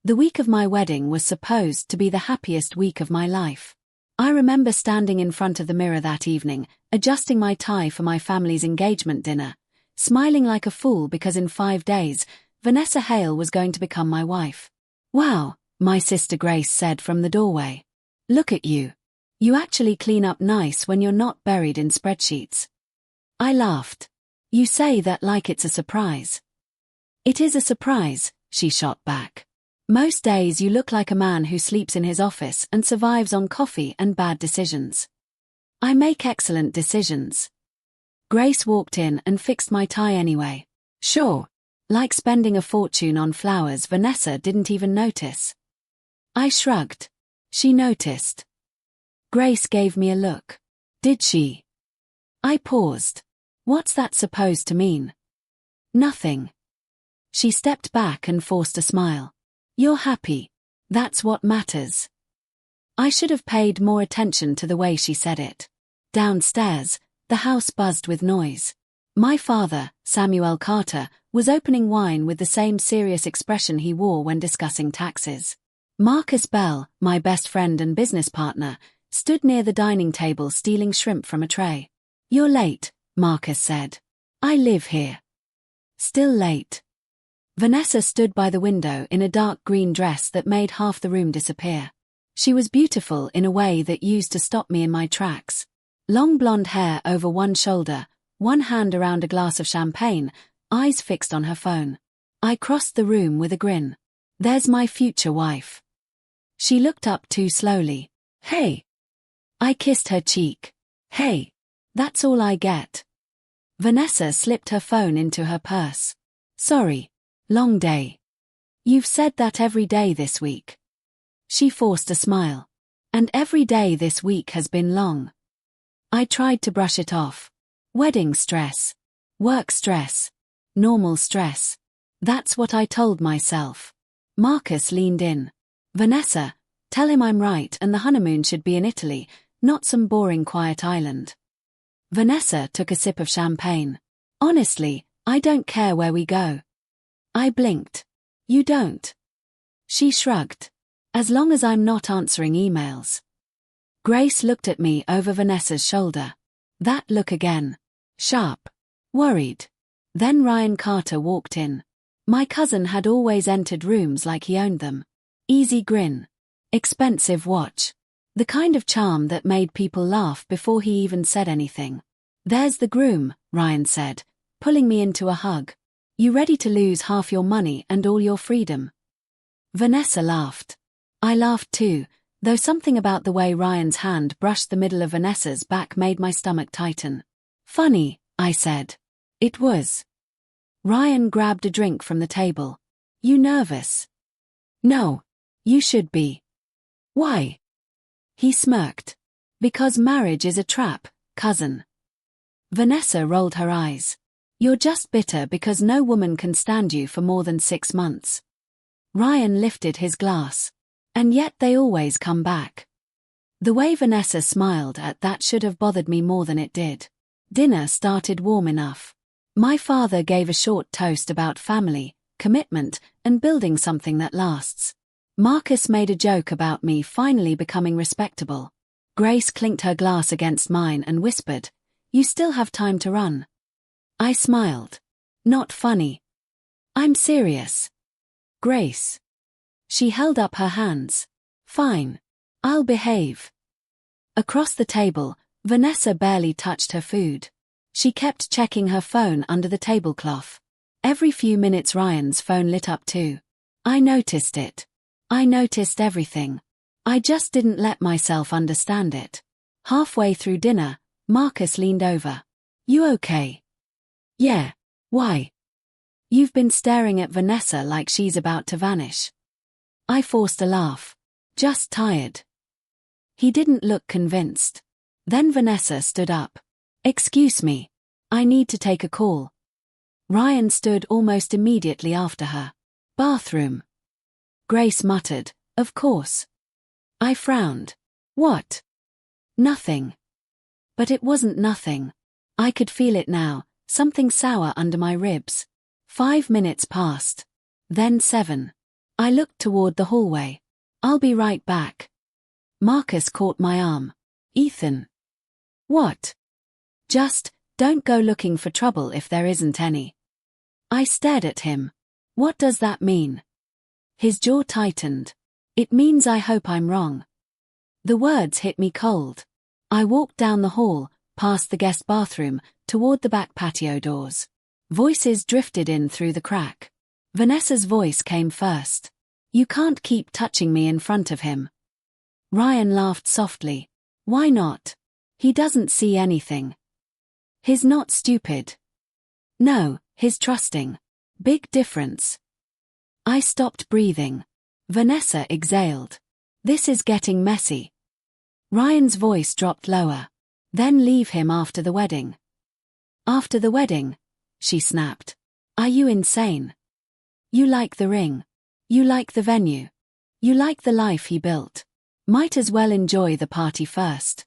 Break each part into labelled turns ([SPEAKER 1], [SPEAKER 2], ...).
[SPEAKER 1] The week of my wedding was supposed to be the happiest week of my life. I remember standing in front of the mirror that evening, adjusting my tie for my family's engagement dinner, smiling like a fool because in 5 days, Vanessa Hale was going to become my wife. "Wow," my sister Grace said from the doorway. "Look at you. You actually clean up nice when you're not buried in spreadsheets." I laughed. "You say that like it's a surprise." "It is a surprise," she shot back. "Most days you look like a man who sleeps in his office and survives on coffee and bad decisions." "I make excellent decisions." Grace walked in and fixed my tie anyway. Sure. Like spending a fortune on flowers Vanessa didn't even notice. I shrugged. She noticed. Grace gave me a look. Did she? I paused. What's that supposed to mean? Nothing. She stepped back and forced a smile. You're happy. That's what matters. I should have paid more attention to the way she said it. Downstairs, the house buzzed with noise. My father, Samuel Carter, was opening wine with the same serious expression he wore when discussing taxes. Marcus Bell, my best friend and business partner, stood near the dining table stealing shrimp from a tray. You're late, Marcus said. I live here. Still late. Vanessa stood by the window in a dark green dress that made half the room disappear. She was beautiful in a way that used to stop me in my tracks. Long blonde hair over one shoulder, one hand around a glass of champagne, eyes fixed on her phone. I crossed the room with a grin. There's my future wife. She looked up too slowly. Hey. I kissed her cheek. Hey. That's all I get. Vanessa slipped her phone into her purse. Sorry. Long day. You've said that every day this week. She forced a smile. And every day this week has been long. I tried to brush it off. Wedding stress. Work stress. Normal stress. That's what I told myself. Marcus leaned in. Vanessa, tell him I'm right and the honeymoon should be in Italy, not some boring quiet island. Vanessa took a sip of champagne. Honestly, I don't care where we go. I blinked. You don't? She shrugged. As long as I'm not answering emails. Grace looked at me over Vanessa's shoulder. That look again. Sharp. Worried. Then Ryan Carter walked in. My cousin had always entered rooms like he owned them. Easy grin. Expensive watch. The kind of charm that made people laugh before he even said anything. There's the groom, Ryan said, pulling me into a hug. You ready to lose half your money and all your freedom? Vanessa laughed. I laughed too, though something about the way Ryan's hand brushed the middle of Vanessa's back made my stomach tighten. Funny, I said. It was. Ryan grabbed a drink from the table. You nervous? No. You should be. Why? He smirked. Because marriage is a trap, cousin. Vanessa rolled her eyes. You're just bitter because no woman can stand you for more than 6 months. Ryan lifted his glass. And yet they always come back. The way Vanessa smiled at that should have bothered me more than it did. Dinner started warm enough. My father gave a short toast about family, commitment, and building something that lasts. Marcus made a joke about me finally becoming respectable. Grace clinked her glass against mine and whispered, You still have time to run. I smiled. Not funny. I'm serious. Grace. She held up her hands. Fine. I'll behave. Across the table, Vanessa barely touched her food. She kept checking her phone under the tablecloth. Every few minutes Ryan's phone lit up too. I noticed it. I noticed everything. I just didn't let myself understand it. Halfway through dinner, Marcus leaned over. You okay? Yeah. Why? You've been staring at Vanessa like she's about to vanish. I forced a laugh. Just tired. He didn't look convinced. Then Vanessa stood up. Excuse me. I need to take a call. Ryan stood almost immediately after her. Bathroom. Grace muttered, Of course. I frowned. What? Nothing. But it wasn't nothing. I could feel it now, something sour under my ribs. 5 minutes passed. Then 7. I looked toward the hallway. I'll be right back. Marcus caught my arm. Ethan. What? Just, don't go looking for trouble if there isn't any. I stared at him. What does that mean? His jaw tightened. It means I hope I'm wrong. The words hit me cold. I walked down the hall, past the guest bathroom, toward the back patio doors. Voices drifted in through the crack. Vanessa's voice came first. You can't keep touching me in front of him. Ryan laughed softly. Why not? He doesn't see anything. He's not stupid. No, he's trusting. Big difference. I stopped breathing. Vanessa exhaled. This is getting messy. Ryan's voice dropped lower. Then leave him after the wedding. After the wedding? She snapped. Are you insane? You like the ring. You like the venue. You like the life he built. Might as well enjoy the party first.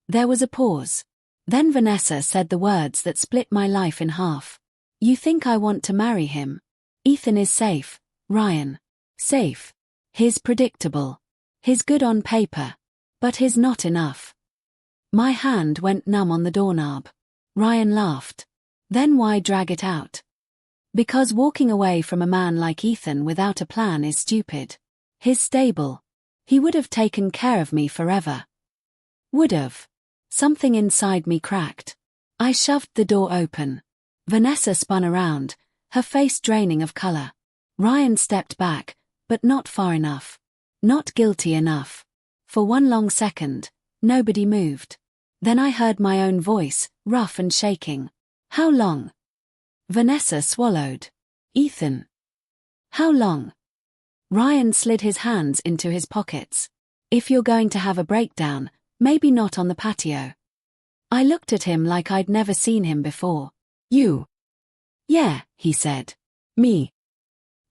[SPEAKER 1] There was a pause. Then Vanessa said the words that split my life in half. You think I want to marry him? Ethan is safe, Ryan. Safe. He's predictable. He's good on paper. But he's not enough. My hand went numb on the doorknob. Ryan laughed. Then why drag it out? Because walking away from a man like Ethan without a plan is stupid. He's stable. He would have taken care of me forever. Would have. Something inside me cracked. I shoved the door open. Vanessa spun around, her face draining of color. Ryan stepped back, but not far enough. Not guilty enough. For one long second, nobody moved. Then I heard my own voice, rough and shaking. How long? Vanessa swallowed. Ethan. How long? Ryan slid his hands into his pockets. If you're going to have a breakdown, maybe not on the patio. I looked at him like I'd never seen him before. You? Yeah, he said. Me.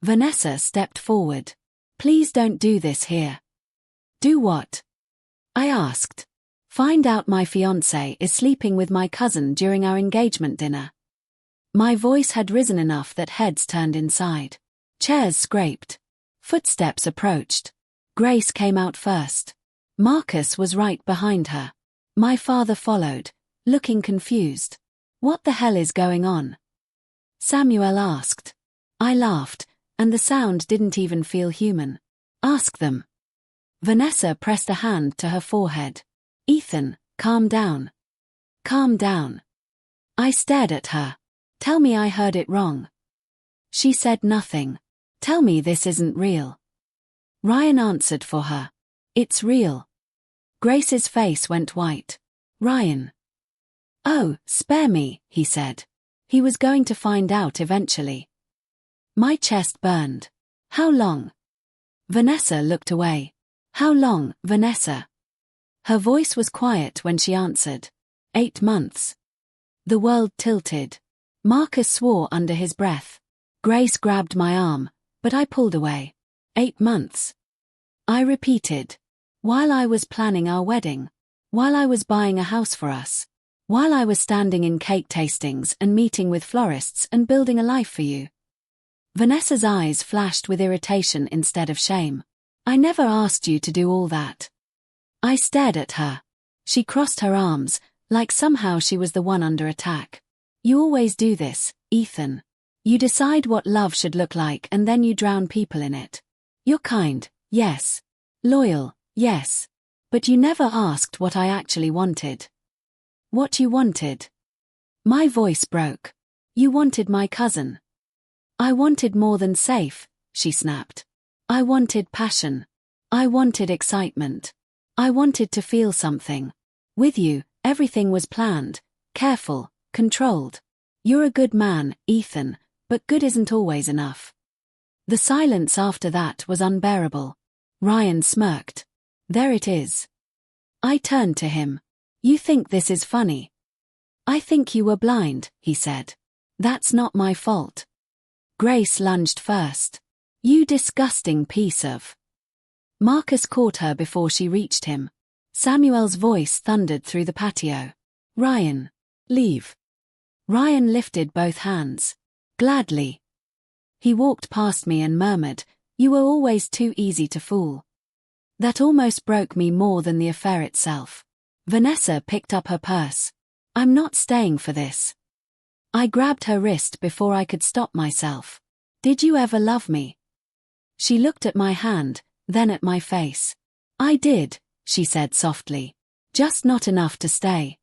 [SPEAKER 1] Vanessa stepped forward. Please don't do this here. Do what? I asked. Find out my fiancé is sleeping with my cousin during our engagement dinner. My voice had risen enough that heads turned inside. Chairs scraped. Footsteps approached. Grace came out first. Marcus was right behind her. My father followed, looking confused. What the hell is going on? Samuel asked. I laughed, and the sound didn't even feel human. Ask them. Vanessa pressed a hand to her forehead. Ethan, calm down. Calm down. I stared at her. Tell me I heard it wrong. She said nothing. Tell me this isn't real. Ryan answered for her. It's real. Grace's face went white. Ryan. Oh, spare me, he said. He was going to find out eventually. My chest burned. How long? Vanessa looked away. How long, Vanessa? Her voice was quiet when she answered. 8 months. The world tilted. Marcus swore under his breath. Grace grabbed my arm, but I pulled away. 8 months. I repeated. While I was planning our wedding. While I was buying a house for us. While I was standing in cake tastings and meeting with florists and building a life for you. Vanessa's eyes flashed with irritation instead of shame. I never asked you to do all that. I stared at her. She crossed her arms, like somehow she was the one under attack. You always do this, Ethan. You decide what love should look like and then you drown people in it. You're kind, yes. Loyal, yes. But you never asked what I actually wanted. What you wanted? My voice broke. You wanted my cousin. I wanted more than safe, she snapped. I wanted passion. I wanted excitement. I wanted to feel something. With you, everything was planned, careful, controlled. You're a good man, Ethan, but good isn't always enough. The silence after that was unbearable. Ryan smirked. There it is. I turned to him. You think this is funny? I think you were blind, he said. That's not my fault. Grace lunged first. You disgusting piece of... Marcus caught her before she reached him. Samuel's voice thundered through the patio. Ryan. Leave. Ryan lifted both hands. Gladly. He walked past me and murmured, You were always too easy to fool. That almost broke me more than the affair itself. Vanessa picked up her purse. I'm not staying for this. I grabbed her wrist before I could stop myself. Did you ever love me? She looked at my hand, then at my face. I did, she said softly. Just not enough to stay.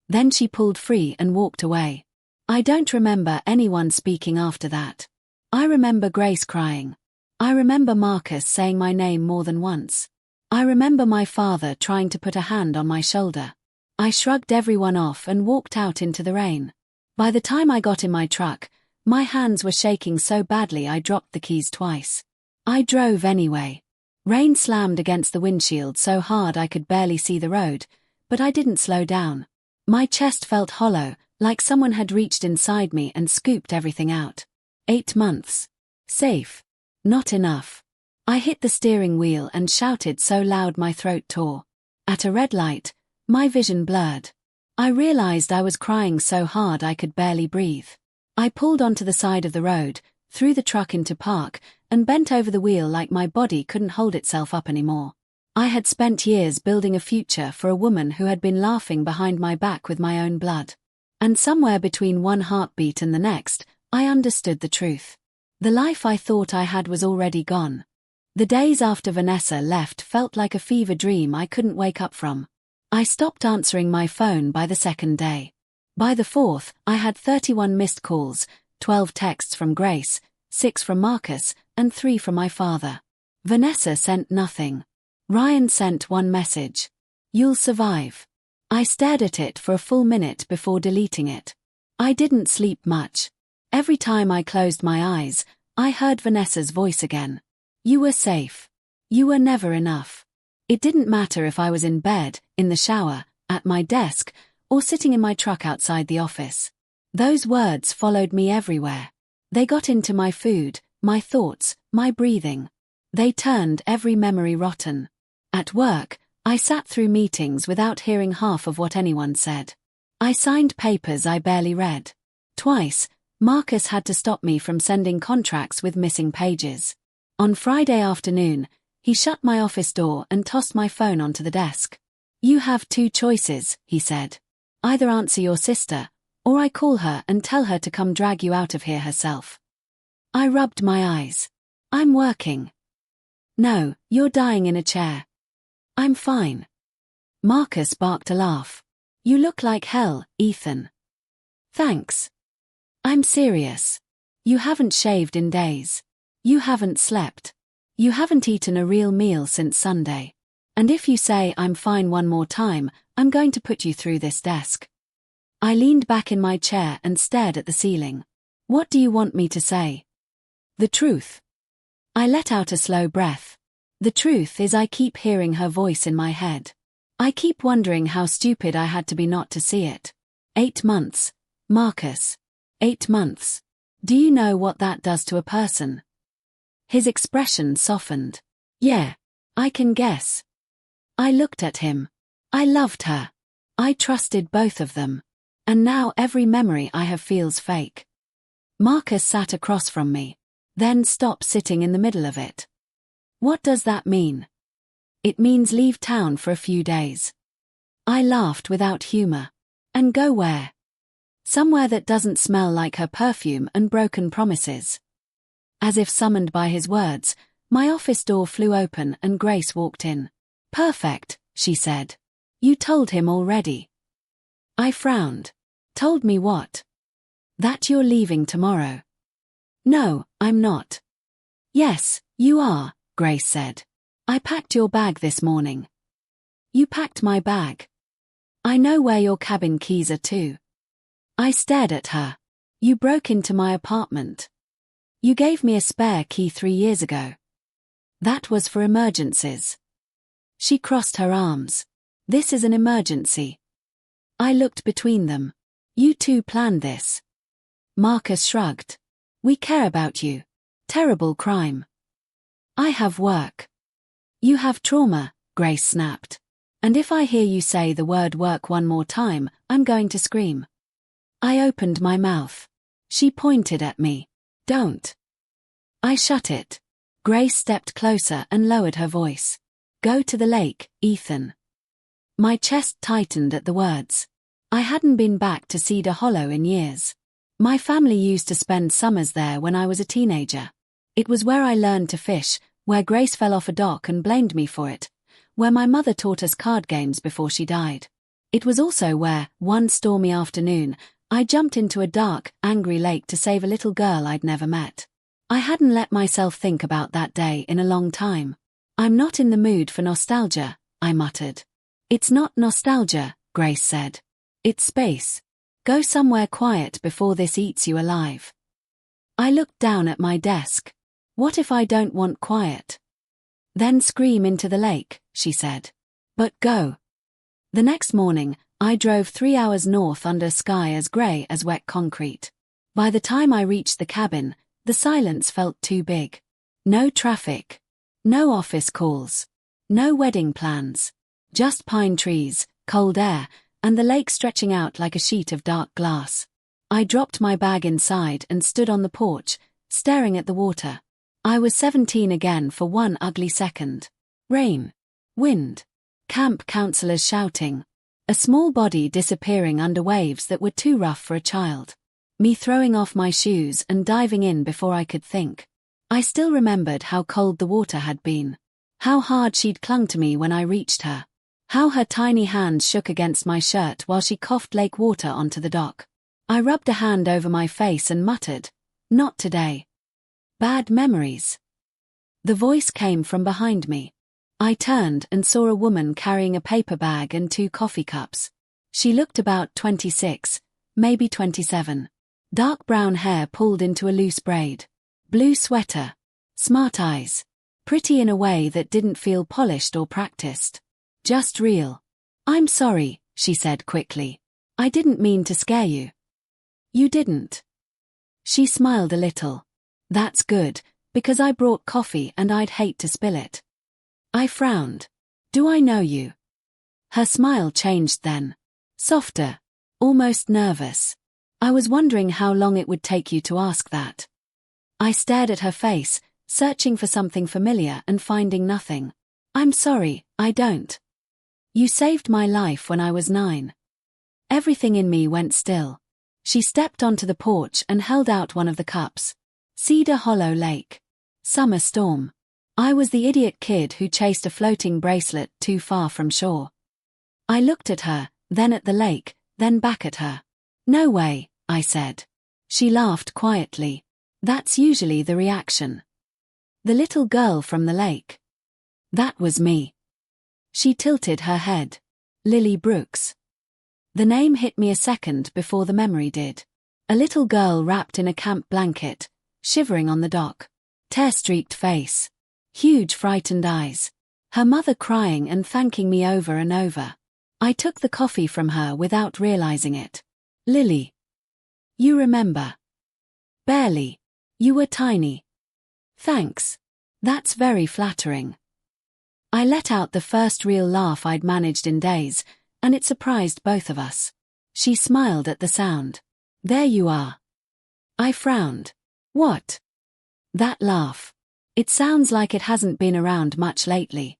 [SPEAKER 1] Then she pulled free and walked away. I don't remember anyone speaking after that. I remember Grace crying. I remember Marcus saying my name more than once. I remember my father trying to put a hand on my shoulder. I shrugged everyone off and walked out into the rain. By the time I got in my truck, my hands were shaking so badly I dropped the keys twice. I drove anyway. Rain slammed against the windshield so hard I could barely see the road, but I didn't slow down. My chest felt hollow, like someone had reached inside me and scooped everything out. 8 months. Safe. Not enough. I hit the steering wheel and shouted so loud my throat tore. At a red light, my vision blurred. I realized I was crying so hard I could barely breathe. I pulled onto the side of the road, threw the truck into park, and bent over the wheel like my body couldn't hold itself up anymore. I had spent years building a future for a woman who had been laughing behind my back with my own blood. And somewhere between one heartbeat and the next, I understood the truth. The life I thought I had was already gone. The days after Vanessa left felt like a fever dream I couldn't wake up from. I stopped answering my phone by the second day. By the fourth, I had 31 missed calls, 12 texts from Grace, 6 from Marcus, and 3 from my father. Vanessa sent nothing. Ryan sent one message. You'll survive. I stared at it for a full minute before deleting it. I didn't sleep much. Every time I closed my eyes, I heard Vanessa's voice again. You were safe. You were never enough. It didn't matter if I was in bed, in the shower, at my desk, or sitting in my truck outside the office. Those words followed me everywhere. They got into my food, my thoughts, my breathing. They turned every memory rotten. At work, I sat through meetings without hearing half of what anyone said. I signed papers I barely read. Twice, Marcus had to stop me from sending contracts with missing pages. On Friday afternoon, he shut my office door and tossed my phone onto the desk. You have 2 choices, he said. Either answer your sister, or I call her and tell her to come drag you out of here herself. I rubbed my eyes. I'm working. No, you're dying in a chair. I'm fine. Marcus barked a laugh. You look like hell, Ethan. Thanks. I'm serious. You haven't shaved in days. You haven't slept. You haven't eaten a real meal since Sunday. And if you say I'm fine one more time, I'm going to put you through this desk. I leaned back in my chair and stared at the ceiling. What do you want me to say? The truth. I let out a slow breath. The truth is I keep hearing her voice in my head. I keep wondering how stupid I had to be not to see it. 8 months. Marcus. 8 months. Do you know what that does to a person? His expression softened. Yeah, I can guess. I looked at him. I loved her. I trusted both of them. And now every memory I have feels fake. Marcus sat across from me. Then stopped sitting in the middle of it. What does that mean? It means leave town for a few days. I laughed without humor. And go where? Somewhere that doesn't smell like her perfume and broken promises. As if summoned by his words, my office door flew open and Grace walked in. Perfect, she said. You told him already. I frowned. Told me what? That you're leaving tomorrow. No, I'm not. Yes, you are, Grace said. I packed your bag this morning. You packed my bag. I know where your cabin keys are too. I stared at her. You broke into my apartment. You gave me a spare key 3 years ago. That was for emergencies. She crossed her arms. This is an emergency. I looked between them. You two planned this. Marcus shrugged. We care about you. Terrible crime. I have work. You have trauma, Grace snapped. And if I hear you say the word work one more time, I'm going to scream. I opened my mouth. She pointed at me. Don't. I shut it. Grace stepped closer and lowered her voice. Go to the lake, Ethan. My chest tightened at the words. I hadn't been back to Cedar Hollow in years. My family used to spend summers there when I was a teenager. It was where I learned to fish, where Grace fell off a dock and blamed me for it, where my mother taught us card games before she died. It was also where, one stormy afternoon, I jumped into a dark, angry lake to save a little girl I'd never met. I hadn't let myself think about that day in a long time. I'm not in the mood for nostalgia, I muttered. It's not nostalgia, Grace said. It's space. Go somewhere quiet before this eats you alive. I looked down at my desk. What if I don't want quiet? Then scream into the lake, she said. But go. The next morning, I drove 3 hours north under a sky as grey as wet concrete. By the time I reached the cabin, the silence felt too big. No traffic. No office calls. No wedding plans. Just pine trees, cold air, and the lake stretching out like a sheet of dark glass. I dropped my bag inside and stood on the porch, staring at the water. I was 17 again for one ugly second. Rain. Wind. Camp counselors shouting. A small body disappearing under waves that were too rough for a child. Me throwing off my shoes and diving in before I could think. I still remembered how cold the water had been. How hard she'd clung to me when I reached her. How her tiny hands shook against my shirt while she coughed lake water onto the dock. I rubbed a hand over my face and muttered, "Not today." Bad memories. The voice came from behind me. I turned and saw a woman carrying a paper bag and 2 coffee cups. She looked about 26, maybe 27. Dark brown hair pulled into a loose braid. Blue sweater. Smart eyes. Pretty in a way that didn't feel polished or practiced. Just real. "I'm sorry," she said quickly. "I didn't mean to scare you." "You didn't." She smiled a little. "That's good, because I brought coffee and I'd hate to spill it." I frowned. "Do I know you?" Her smile changed then. Softer. Almost nervous. "I was wondering how long it would take you to ask that." I stared at her face, searching for something familiar and finding nothing. "I'm sorry, I don't." "You saved my life when I was 9. Everything in me went still. She stepped onto the porch and held out one of the cups. Cedar Hollow Lake. Summer storm. I was the idiot kid who chased a floating bracelet too far from shore. I looked at her, then at the lake, then back at her. "No way," I said. She laughed quietly. That's usually the reaction. "The little girl from the lake." That was me. She tilted her head. Lily Brooks. The name hit me a second before the memory did. A little girl wrapped in a camp blanket, shivering on the dock. Tear-streaked face. Huge frightened eyes. Her mother crying and thanking me over and over. I took the coffee from her without realizing it. "Lily. You remember." "Barely. You were tiny." "Thanks. That's very flattering." I let out the first real laugh I'd managed in days, and it surprised both of us. She smiled at the sound. "There you are." I frowned. "What?" "That laugh. It sounds like it hasn't been around much lately."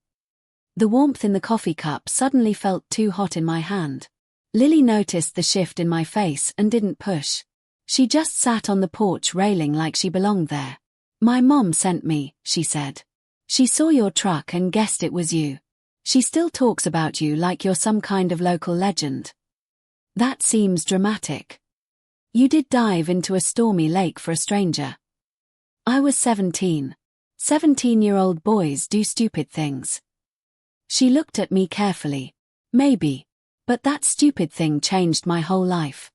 [SPEAKER 1] The warmth in the coffee cup suddenly felt too hot in my hand. Lily noticed the shift in my face and didn't push. She just sat on the porch railing like she belonged there. "My mom sent me," she said. "She saw your truck and guessed it was you. She still talks about you like you're some kind of local legend." "That seems dramatic." "You did dive into a stormy lake for a stranger." "I was 17. 17-year-old boys do stupid things." She looked at me carefully. "Maybe. But that stupid thing changed my whole life."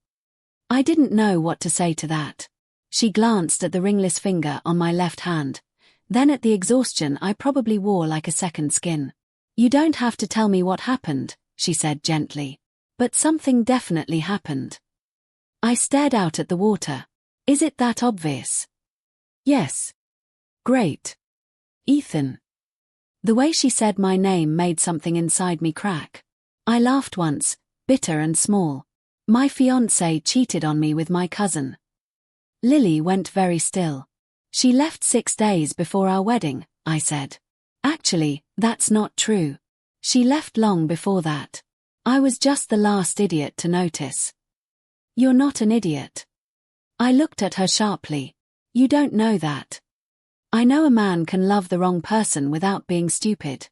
[SPEAKER 1] I didn't know what to say to that. She glanced at the ringless finger on my left hand, then at the exhaustion I probably wore like a second skin. "You don't have to tell me what happened," she said gently. "But something definitely happened." I stared out at the water. "Is it that obvious?" "Yes." "Great. Ethan." The way she said my name made something inside me crack. I laughed once, bitter and small. My fiancé cheated on me with my cousin. Lily went very still. She left 6 days before our wedding, I said. Actually, that's not true. She left long before that. I was just the last idiot to notice. You're not an idiot. I looked at her sharply. You don't know that. I know a man can love the wrong person without being stupid.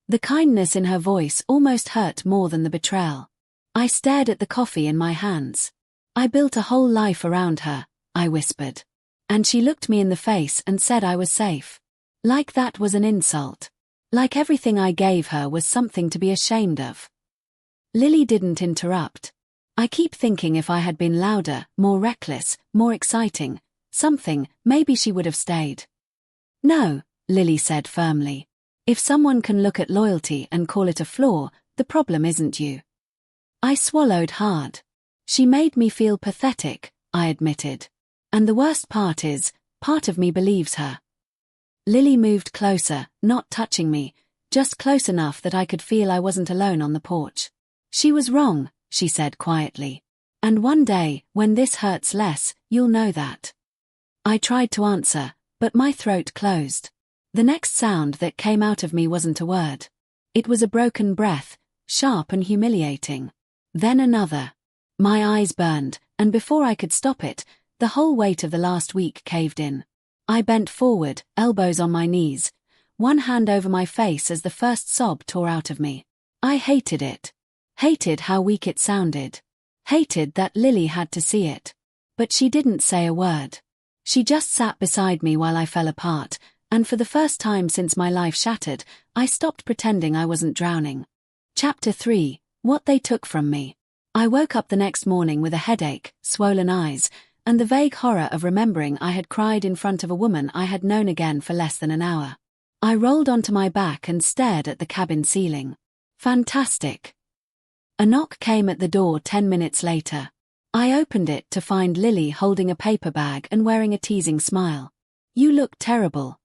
[SPEAKER 1] The kindness in her voice almost hurt more than the betrayal. I stared at the coffee in my hands. I built a whole life around her, I whispered. And she looked me in the face and said I was safe. Like that was an insult. Like everything I gave her was something to be ashamed of. Lily didn't interrupt. I keep thinking if I had been louder, more reckless, more exciting, something, maybe she would have stayed. No, Lily said firmly. If someone can look at loyalty and call it a flaw, the problem isn't you. I swallowed hard. She made me feel pathetic, I admitted. And the worst part is, part of me believes her. Lily moved closer, not touching me, just close enough that I could feel I wasn't alone on the porch. She was wrong, she said quietly. And one day, when this hurts less, you'll know that. I tried to answer, but my throat closed. The next sound that came out of me wasn't a word. It was a broken breath, sharp and humiliating. Then another. My eyes burned, and before I could stop it, the whole weight of the last week caved in. I bent forward, elbows on my knees, one hand over my face as the first sob tore out of me. I hated it. Hated how weak it sounded. Hated that Lily had to see it. But she didn't say a word. She just sat beside me while I fell apart, and for the first time since my life shattered, I stopped pretending I wasn't drowning. Chapter 3: What They Took From Me. I woke up the next morning with a headache, swollen eyes, and the vague horror of remembering I had cried in front of a woman I had known again for less than an hour. I rolled onto my back and stared at the cabin ceiling. Fantastic. A knock came at the door 10 minutes later. I opened it to find Lily holding a paper bag and wearing a teasing smile. You look terrible.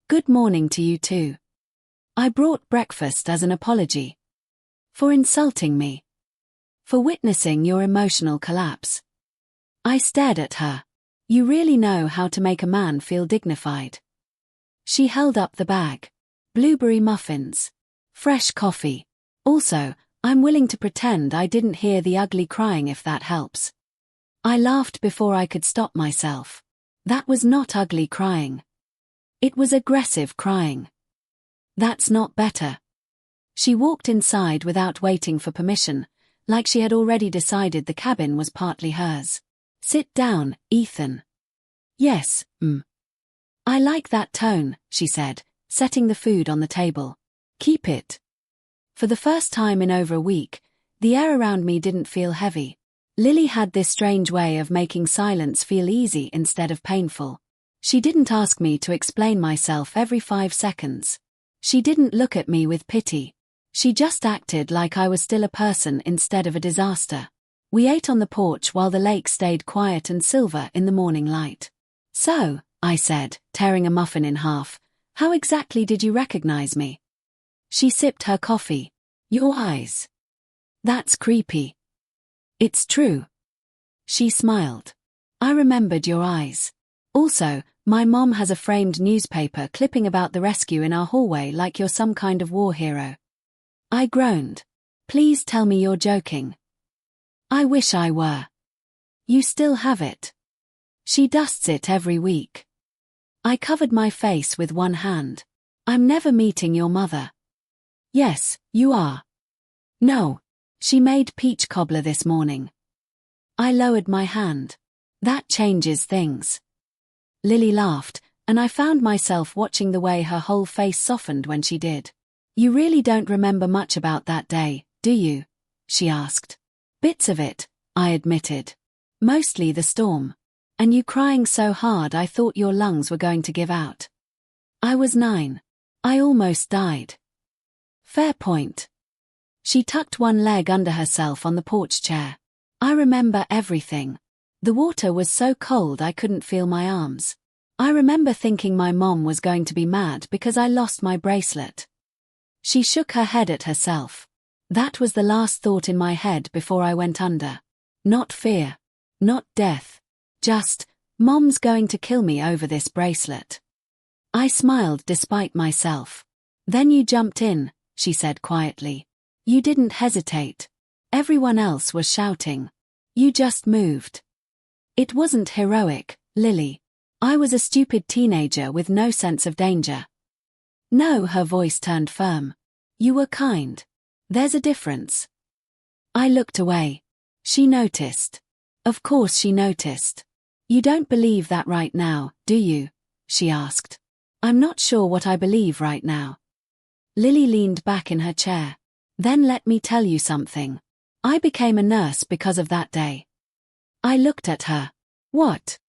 [SPEAKER 1] Good morning to you too. I brought breakfast as an apology. For insulting me. For witnessing your emotional collapse. I stared at her. You really know how to make a man feel dignified. She held up the bag. Blueberry muffins. Fresh coffee. Also, I'm willing to pretend I didn't hear the ugly crying if that helps. I laughed before I could stop myself. That was not ugly crying. It was aggressive crying. That's not better. She walked inside without waiting for permission, like she had already decided the cabin was partly hers. Sit down, Ethan. Yes, I like that tone, she said, setting the food on the table. Keep it. For the first time in over a week, the air around me didn't feel heavy. Lily had this strange way of making silence feel easy instead of painful. She didn't ask me to explain myself every 5 seconds. She didn't look at me with pity. She just acted like I was still a person instead of a disaster. We ate on the porch while the lake stayed quiet and silver in the morning light. So, I said, tearing a muffin in half, how exactly did you recognize me? She sipped her coffee. Your eyes. That's creepy. It's true. She smiled. I remembered your eyes. Also, my mom has a framed newspaper clipping about the rescue in our hallway like you're some kind of war hero. I groaned. Please tell me you're joking. I wish I were. You still have it. She dusts it every week. I covered my face with one hand. I'm never meeting your mother. Yes, you are. No. She made peach cobbler this morning. I lowered my hand. That changes things. Lily laughed, and I found myself watching the way her whole face softened when she did. You really don't remember much about that day, do you? She asked. Bits of it, I admitted. Mostly the storm. And you crying so hard I thought your lungs were going to give out. I was 9. I almost died. Fair point. She tucked one leg under herself on the porch chair. I remember everything. The water was so cold I couldn't feel my arms. I remember thinking my mom was going to be mad because I lost my bracelet. She shook her head at herself. That was the last thought in my head before I went under. Not fear. Not death. Just, Mom's going to kill me over this bracelet. I smiled despite myself. Then you jumped in, she said quietly. You didn't hesitate. Everyone else was shouting. You just moved. It wasn't heroic, Lily. I was a stupid teenager with no sense of danger. No, her voice turned firm. You were kind. There's a difference. I looked away. She noticed. Of course she noticed. You don't believe that right now, do you? She asked. I'm not sure what I believe right now. Lily leaned back in her chair. Then let me tell you something. I became a nurse because of that day. I looked at her. What?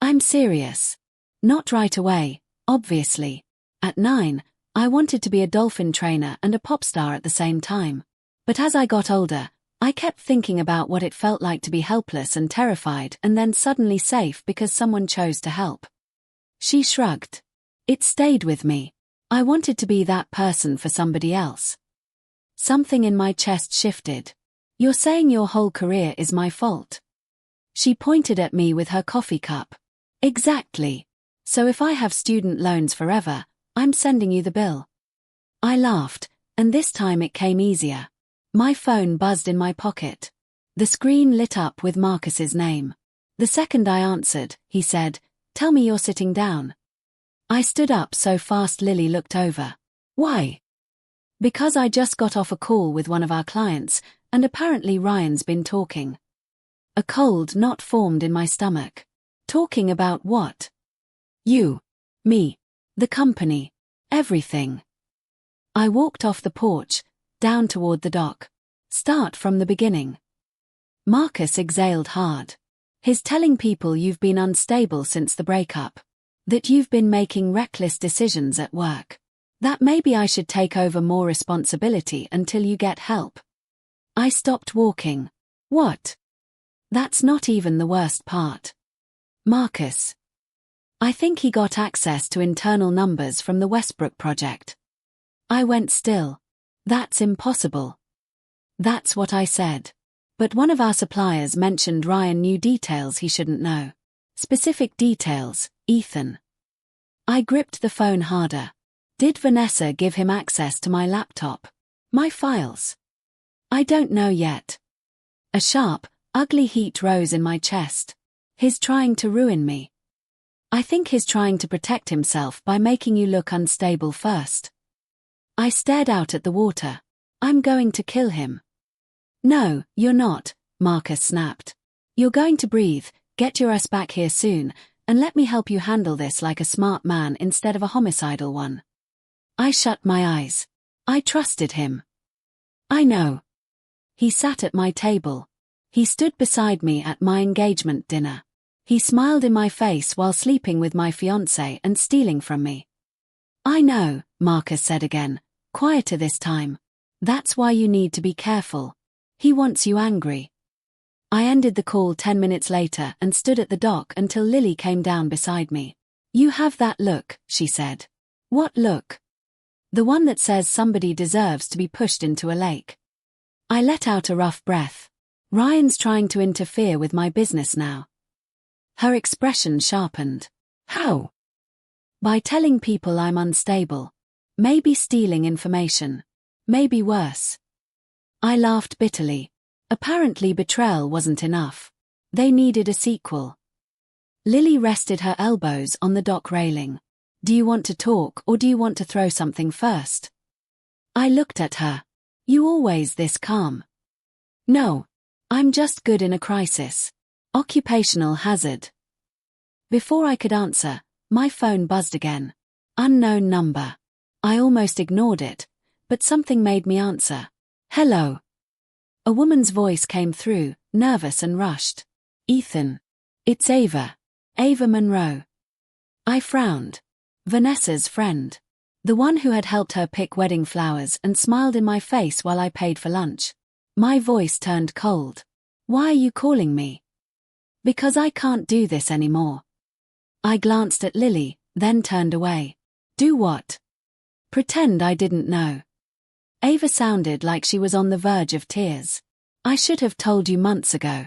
[SPEAKER 1] I'm serious. Not right away, obviously. At 9, I wanted to be a dolphin trainer and a pop star at the same time. But as I got older, I kept thinking about what it felt like to be helpless and terrified and then suddenly safe because someone chose to help. She shrugged. It stayed with me. I wanted to be that person for somebody else. Something in my chest shifted. You're saying your whole career is my fault? She pointed at me with her coffee cup. Exactly. So if I have student loans forever, I'm sending you the bill. I laughed, and this time it came easier. My phone buzzed in my pocket. The screen lit up with Marcus's name. The second I answered, he said, "Tell me you're sitting down." I stood up so fast Lily looked over. Why? Because I just got off a call with one of our clients, and apparently Ryan's been talking. A cold knot formed in my stomach. Talking about what? You. Me. The company. Everything. I walked off the porch, down toward the dock. Start from the beginning. Marcus exhaled hard. He's telling people you've been unstable since the breakup. That you've been making reckless decisions at work. That maybe I should take over more responsibility until you get help. I stopped walking. What? That's not even the worst part. Marcus. I think he got access to internal numbers from the Westbrook project. I went still. That's impossible. That's what I said. But one of our suppliers mentioned Ryan knew details he shouldn't know. Specific details, Ethan. I gripped the phone harder. Did Vanessa give him access to my laptop? My files? I don't know yet. A sharp, ugly heat rose in my chest. He's trying to ruin me. I think he's trying to protect himself by making you look unstable first. I stared out at the water. I'm going to kill him. No, you're not, Marcus snapped. You're going to breathe, get your ass back here soon, and let me help you handle this like a smart man instead of a homicidal one. I shut my eyes. I trusted him. I know. He sat at my table. He stood beside me at my engagement dinner. He smiled in my face while sleeping with my fiancé and stealing from me. I know, Marcus said again, quieter this time. That's why you need to be careful. He wants you angry. I ended the call 10 minutes later and stood at the dock until Lily came down beside me. You have that look, she said. What look? The one that says somebody deserves to be pushed into a lake. I let out a rough breath. Ryan's trying to interfere with my business now. Her expression sharpened. How? By telling people I'm unstable. Maybe stealing information. Maybe worse. I laughed bitterly. Apparently Betrayal wasn't enough. They needed a sequel. Lily rested her elbows on the dock railing. Do you want to talk or do you want to throw something first? I looked at her. You always this calm. No. I'm just good in a crisis. Occupational hazard. Before I could answer, my phone buzzed again. Unknown number. I almost ignored it, but something made me answer. Hello. A woman's voice came through, nervous and rushed. Ethan. It's Ava. Ava Monroe. I frowned. Vanessa's friend. The one who had helped her pick wedding flowers and smiled in my face while I paid for lunch. My voice turned cold. Why are you calling me? Because I can't do this anymore. I glanced at Lily, then turned away. Do what? Pretend I didn't know. Ava sounded like she was on the verge of tears. I should have told you months ago.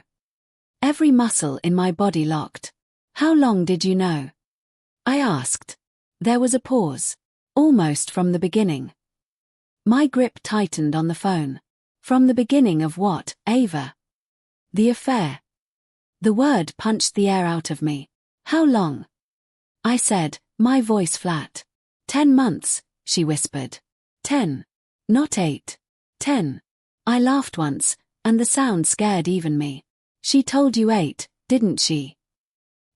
[SPEAKER 1] Every muscle in my body locked. How long did you know? I asked. There was a pause. Almost from the beginning. My grip tightened on the phone. From the beginning of what, Ava? The affair. The word punched the air out of me. How long? I said, my voice flat. 10 months, she whispered. 10. Not 8. 10. I laughed once, and the sound scared even me. She told you 8, didn't she?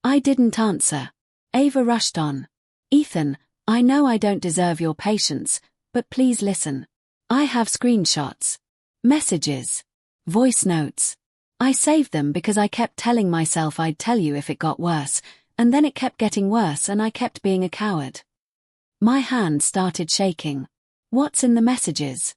[SPEAKER 1] I didn't answer. Ava rushed on. Ethan, I know I don't deserve your patience, but please listen. I have screenshots. Messages. Voice notes. I saved them because I kept telling myself I'd tell you if it got worse, and then it kept getting worse and I kept being a coward. My hand started shaking. What's in the messages?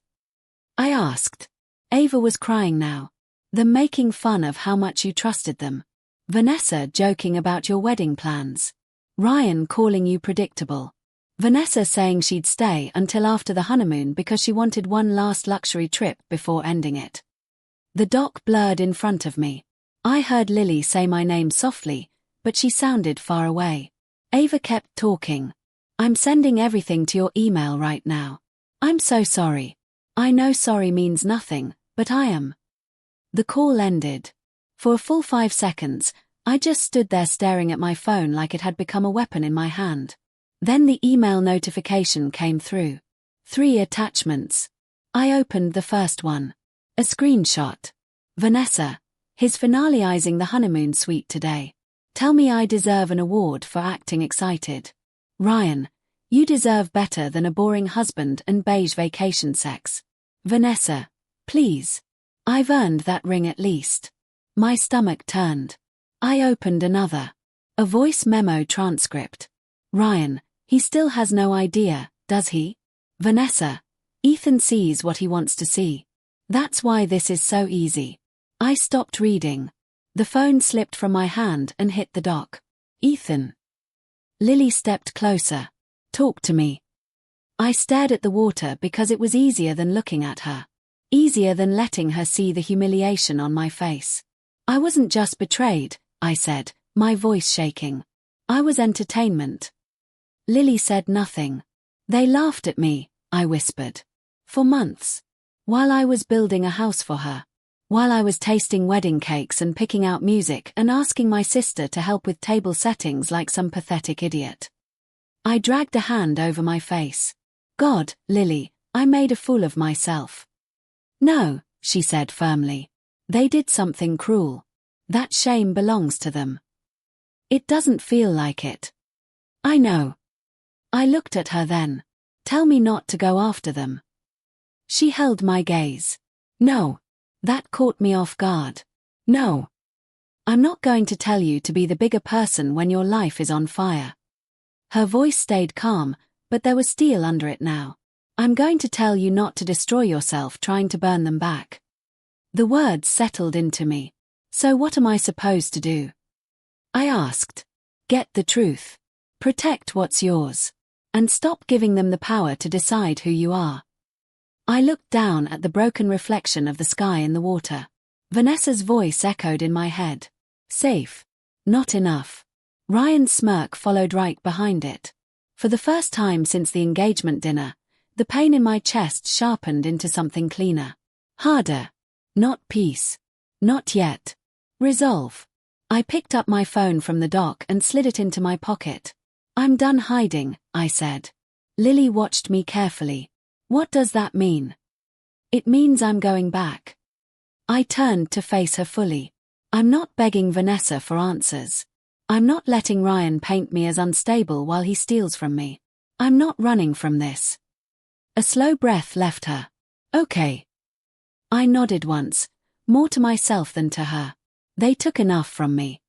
[SPEAKER 1] I asked. Ava was crying now. Them making fun of how much you trusted them. Vanessa joking about your wedding plans. Ryan calling you predictable. Vanessa saying she'd stay until after the honeymoon because she wanted one last luxury trip before ending it. The dock blurred in front of me. I heard Lily say my name softly, but she sounded far away. Ava kept talking. I'm sending everything to your email right now. I'm so sorry. I know sorry means nothing, but I am. The call ended. For a full 5 seconds, I just stood there staring at my phone like it had become a weapon in my hand. Then the email notification came through. 3 attachments. I opened the first one. A screenshot. Vanessa. His finalizing the honeymoon suite today. Tell me I deserve an award for acting excited. Ryan. You deserve better than a boring husband and beige vacation sex. Vanessa. Please. I've earned that ring at least. My stomach turned. I opened another. A voice memo transcript. Ryan. He still has no idea, does he? Vanessa. Ethan sees what he wants to see. That's why this is so easy. I stopped reading. The phone slipped from my hand and hit the dock. Ethan. Lily stepped closer. Talk to me. I stared at the water because it was easier than looking at her. Easier than letting her see the humiliation on my face. I wasn't just betrayed, I said, my voice shaking. I was entertainment. Lily said nothing. They laughed at me, I whispered. For months. While I was building a house for her. While I was tasting wedding cakes and picking out music and asking my sister to help with table settings like some pathetic idiot. I dragged a hand over my face. God, Lily, I made a fool of myself. No, she said firmly. They did something cruel. That shame belongs to them. It doesn't feel like it. I know. I looked at her then. Tell me not to go after them. She held my gaze. No. That caught me off guard. No. I'm not going to tell you to be the bigger person when your life is on fire. Her voice stayed calm, but there was steel under it now. I'm going to tell you not to destroy yourself trying to burn them back. The words settled into me. So what am I supposed to do? I asked. Get the truth. Protect what's yours. And stop giving them the power to decide who you are. I looked down at the broken reflection of the sky in the water. Vanessa's voice echoed in my head. Safe. Not enough. Ryan's smirk followed right behind it. For the first time since the engagement dinner, the pain in my chest sharpened into something cleaner. Harder. Not peace. Not yet. Resolve. I picked up my phone from the dock and slid it into my pocket. I'm done hiding, I said. Lily watched me carefully. What does that mean? It means I'm going back. I turned to face her fully. I'm not begging Vanessa for answers. I'm not letting Ryan paint me as unstable while he steals from me. I'm not running from this. A slow breath left her. Okay. I nodded once, more to myself than to her. They took enough from me.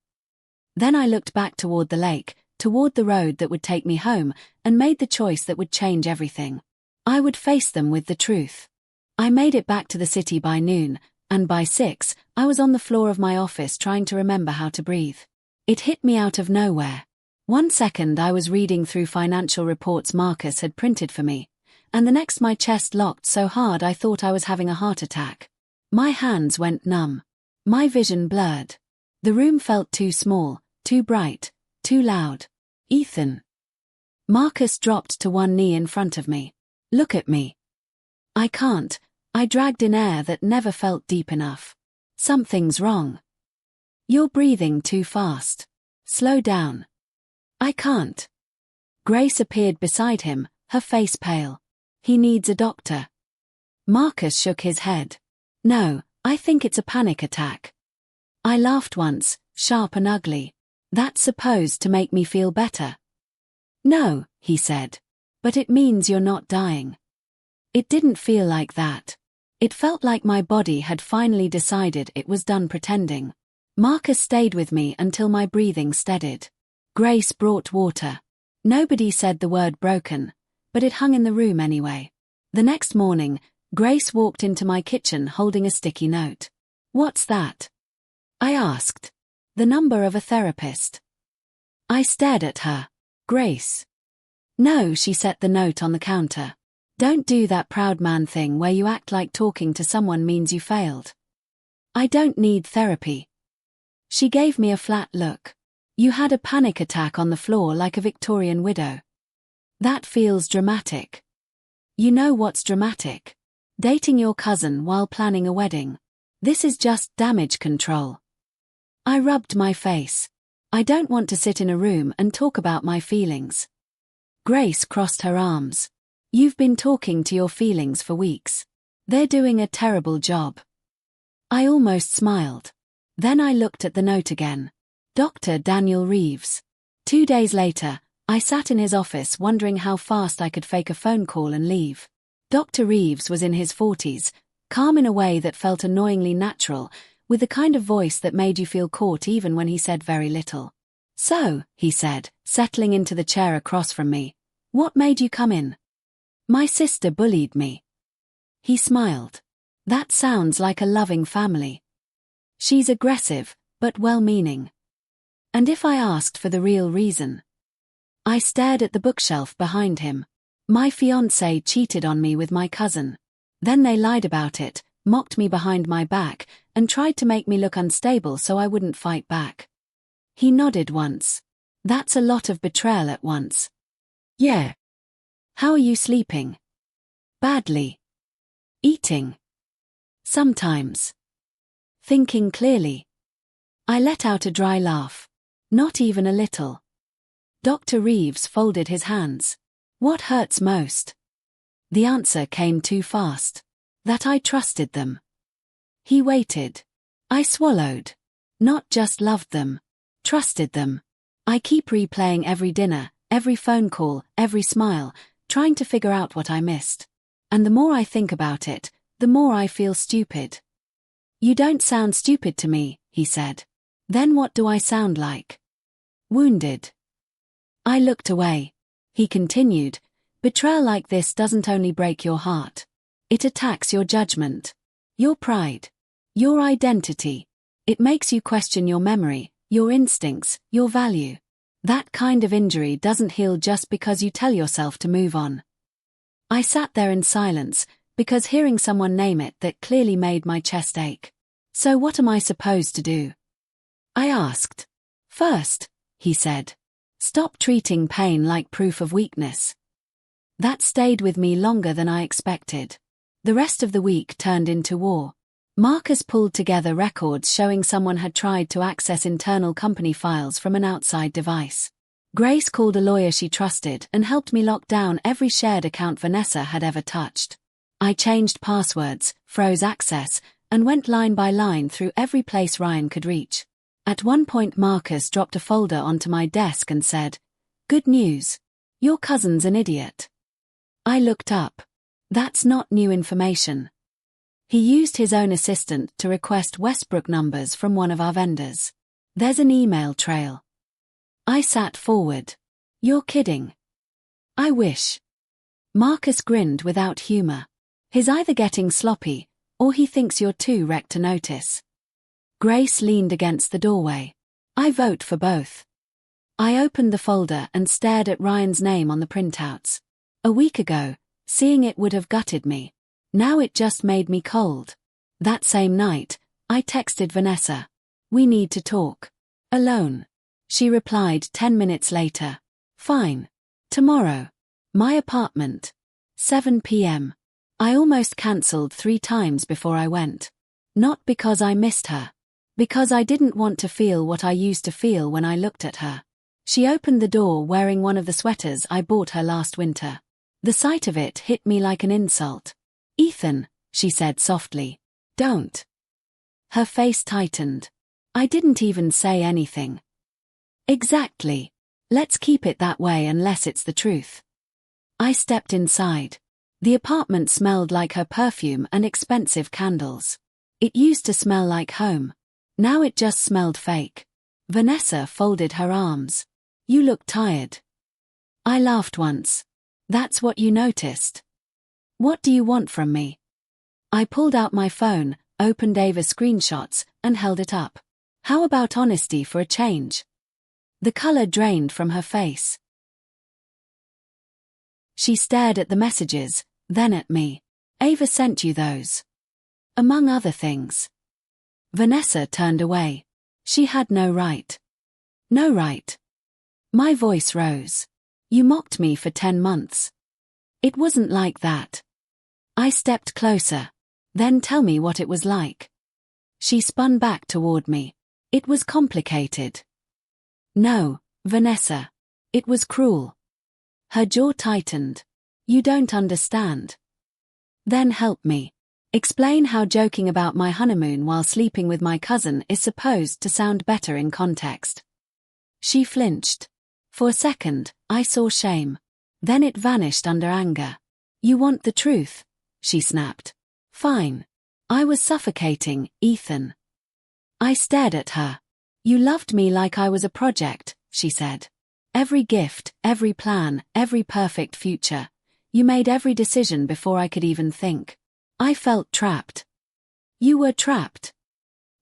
[SPEAKER 1] Then I looked back toward the lake, toward the road that would take me home, and made the choice that would change everything. I would face them with the truth. I made it back to the city by noon, and by 6, I was on the floor of my office trying to remember how to breathe. It hit me out of nowhere. 1 second I was reading through financial reports Marcus had printed for me, and the next my chest locked so hard I thought I was having a heart attack. My hands went numb. My vision blurred. The room felt too small, too bright, Too loud. Ethan. Marcus dropped to one knee in front of me. Look at me. I can't. I dragged in air that never felt deep enough. Something's wrong. You're breathing too fast. Slow down. I can't. Grace appeared beside him, her face pale. He needs a doctor. Marcus shook his head. No, I think it's a panic attack. I laughed once, sharp and ugly. That's supposed to make me feel better. No, he said. But it means you're not dying. It didn't feel like that. It felt like my body had finally decided it was done pretending. Marcus stayed with me until my breathing steadied. Grace brought water. Nobody said the word broken, but it hung in the room anyway. The next morning, Grace walked into my kitchen holding a sticky note. What's that? I asked. The number of a therapist. I stared at her. Grace. No, she set the note on the counter. Don't do that proud man thing where you act like talking to someone means you failed. I don't need therapy. She gave me a flat look. You had a panic attack on the floor like a Victorian widow. That feels dramatic. You know what's dramatic? Dating your cousin while planning a wedding. This is just damage control. I rubbed my face. I don't want to sit in a room and talk about my feelings. Grace crossed her arms. You've been talking to your feelings for weeks. They're doing a terrible job. I almost smiled. Then I looked at the note again. Dr. Daniel Reeves. 2 days later, I sat in his office wondering how fast I could fake a phone call and leave. Dr. Reeves was in his 40s, calm in a way that felt annoyingly natural, with the kind of voice that made you feel caught even when he said very little. So, he said, settling into the chair across from me, what made you come in? My sister bullied me. He smiled. That sounds like a loving family. She's aggressive, but well-meaning. And if I asked for the real reason? I stared at the bookshelf behind him. My fiancé cheated on me with my cousin. Then they lied about it, mocked me behind my back, and tried to make me look unstable so I wouldn't fight back. He nodded once. That's a lot of betrayal at once. Yeah. How are you sleeping? Badly. Eating. Sometimes. Thinking clearly. I let out a dry laugh. Not even a little. Dr. Reeves folded his hands. What hurts most? The answer came too fast. That I trusted them. He waited. I swallowed. Not just loved them. Trusted them. I keep replaying every dinner, every phone call, every smile, trying to figure out what I missed. And the more I think about it, the more I feel stupid. You don't sound stupid to me, he said. Then what do I sound like? Wounded. I looked away. He continued, betrayal like this doesn't only break your heart. It attacks your judgment. Your pride. Your identity. It makes you question your memory, your instincts, your value. That kind of injury doesn't heal just because you tell yourself to move on. I sat there in silence, because hearing someone name it that clearly made my chest ache. So what am I supposed to do? I asked. First, he said. Stop treating pain like proof of weakness. That stayed with me longer than I expected. The rest of the week turned into war. Marcus pulled together records showing someone had tried to access internal company files from an outside device. Grace called a lawyer she trusted and helped me lock down every shared account Vanessa had ever touched. I changed passwords, froze access, and went line by line through every place Ryan could reach. At one point Marcus dropped a folder onto my desk and said, "Good news. Your cousin's an idiot." I looked up. That's not new information. He used his own assistant to request Westbrook numbers from one of our vendors. There's an email trail. I sat forward. You're kidding. I wish. Marcus grinned without humor. He's either getting sloppy, or he thinks you're too wrecked to notice. Grace leaned against the doorway. I vote for both. I opened the folder and stared at Ryan's name on the printouts. A week ago, seeing it would have gutted me. Now it just made me cold. That same night, I texted Vanessa. We need to talk. Alone. She replied 10 minutes later. Fine. Tomorrow. My apartment. 7 p.m. I almost cancelled 3 times before I went. Not because I missed her. Because I didn't want to feel what I used to feel when I looked at her. She opened the door wearing one of the sweaters I bought her last winter. The sight of it hit me like an insult. Ethan, she said softly. Don't. Her face tightened. I didn't even say anything. Exactly. Let's keep it that way unless it's the truth. I stepped inside. The apartment smelled like her perfume and expensive candles. It used to smell like home. Now it just smelled fake. Vanessa folded her arms. You look tired. I laughed once. That's what you noticed. What do you want from me? I pulled out my phone, opened Ava's screenshots, and held it up. How about honesty for a change? The color drained from her face. She stared at the messages, then at me. Ava sent you those. Among other things. Vanessa turned away. She had no right. No right. My voice rose. You mocked me for 10 months. It wasn't like that. I stepped closer. Then tell me what it was like. She spun back toward me. It was complicated. No, Vanessa. It was cruel. Her jaw tightened. You don't understand. Then help me. Explain how joking about my honeymoon while sleeping with my cousin is supposed to sound better in context. She flinched. For a second, I saw shame. Then it vanished under anger. You want the truth? She snapped. Fine. I was suffocating, Ethan. I stared at her. You loved me like I was a project, she said. Every gift, every plan, every perfect future. You made every decision before I could even think. I felt trapped. You were trapped.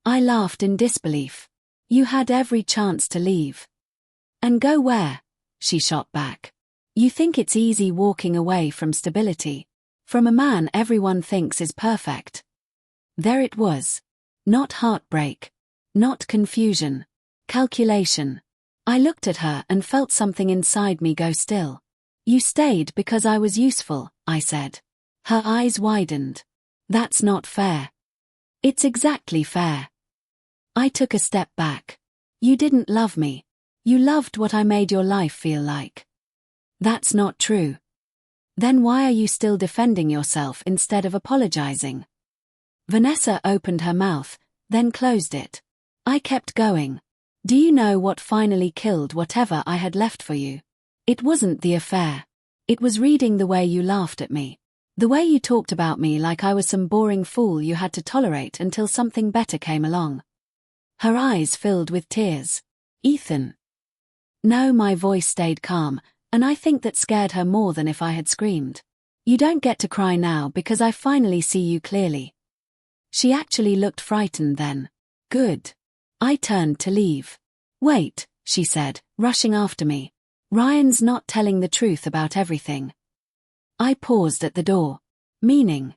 [SPEAKER 1] I laughed in disbelief. You had every chance to leave. And go where? She shot back. You think it's easy walking away from stability. From a man everyone thinks is perfect. There it was. Not heartbreak. Not confusion. Calculation. I looked at her and felt something inside me go still. You stayed because I was useful, I said. Her eyes widened. That's not fair. It's exactly fair. I took a step back. You didn't love me. You loved what I made your life feel like. That's not true. Then why are you still defending yourself instead of apologizing? Vanessa opened her mouth, then closed it. I kept going. Do you know what finally killed whatever I had left for you? It wasn't the affair. It was reading the way you laughed at me. The way you talked about me like I was some boring fool you had to tolerate until something better came along. Her eyes filled with tears. Ethan. No, my voice stayed calm, and I think that scared her more than if I had screamed. You don't get to cry now because I finally see you clearly. She actually looked frightened then. Good. I turned to leave. Wait, she said, rushing after me. Ryan's not telling the truth about everything. I paused at the door. Meaning?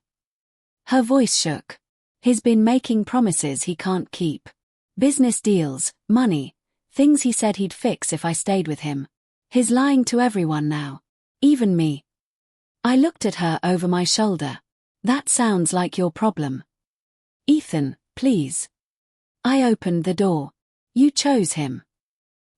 [SPEAKER 1] Her voice shook. He's been making promises he can't keep. Business deals, money, things he said he'd fix if I stayed with him. He's lying to everyone now. Even me. I looked at her over my shoulder. That sounds like your problem. Ethan, please. I opened the door. You chose him.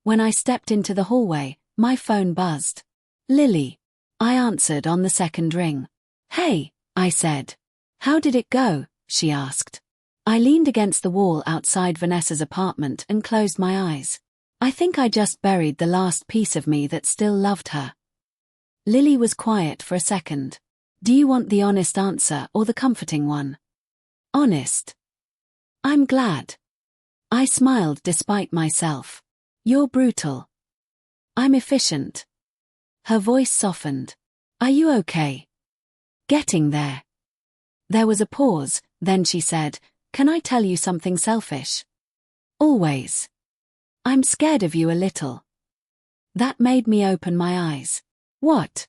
[SPEAKER 1] When I stepped into the hallway, my phone buzzed. Lily. I answered on the second ring. Hey, I said. How did it go? She asked. I leaned against the wall outside Vanessa's apartment and closed my eyes. I think I just buried the last piece of me that still loved her. Lily was quiet for a second. Do you want the honest answer or the comforting one? Honest. I'm glad. I smiled despite myself. You're brutal. I'm efficient. Her voice softened. Are you okay? Getting there. There was a pause, then she said, Can I tell you something selfish? Always. I'm scared of you a little. That made me open my eyes. What?